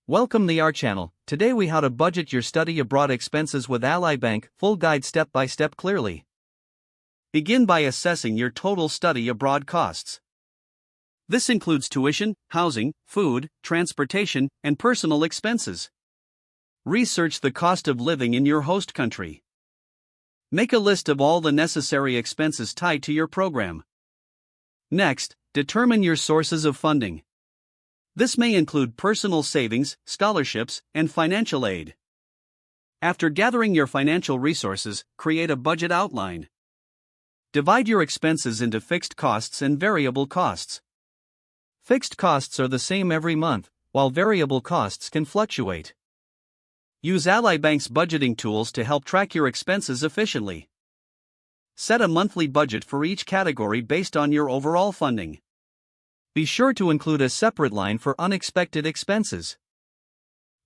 Welcome to our channel. Today we how to budget your study abroad expenses with Ally Bank, full guide step by step clearly. Begin by assessing your total study abroad costs. This includes tuition, housing, food, transportation, and personal expenses. Research the cost of living in your host country. Make a list of all the necessary expenses tied to your program. Next, determine your sources of funding. This may include personal savings, scholarships, and financial aid. After gathering your financial resources, create a budget outline. Divide your expenses into fixed costs and variable costs. Fixed costs are the same every month, while variable costs can fluctuate. Use Ally Bank's budgeting tools to help track your expenses efficiently. Set a monthly budget for each category based on your overall funding. Be sure to include a separate line for unexpected expenses.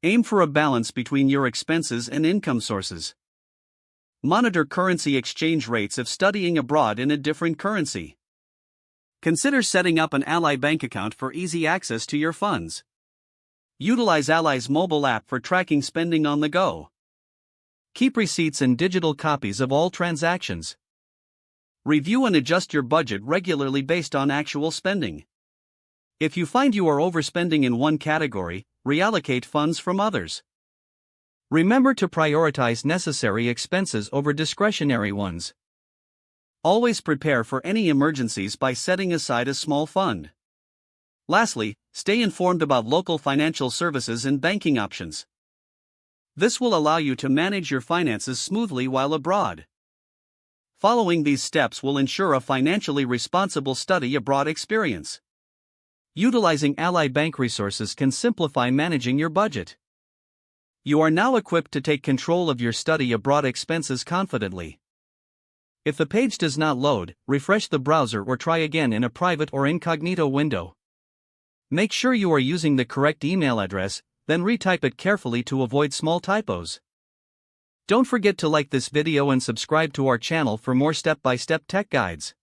Aim for a balance between your expenses and income sources. Monitor currency exchange rates if studying abroad in a different currency. Consider setting up an Ally Bank account for easy access to your funds. Utilize Ally's mobile app for tracking spending on the go. Keep receipts and digital copies of all transactions. Review and adjust your budget regularly based on actual spending. If you find you are overspending in one category, reallocate funds from others. Remember to prioritize necessary expenses over discretionary ones. Always prepare for any emergencies by setting aside a small fund. Lastly, stay informed about local financial services and banking options. This will allow you to manage your finances smoothly while abroad. Following these steps will ensure a financially responsible study abroad experience. Utilizing Ally Bank resources can simplify managing your budget. You are now equipped to take control of your study abroad expenses confidently. If the page does not load, refresh the browser or try again in a private or incognito window. Make sure you are using the correct email address, then retype it carefully to avoid small typos. Don't forget to like this video and subscribe to our channel for more step-by-step tech guides.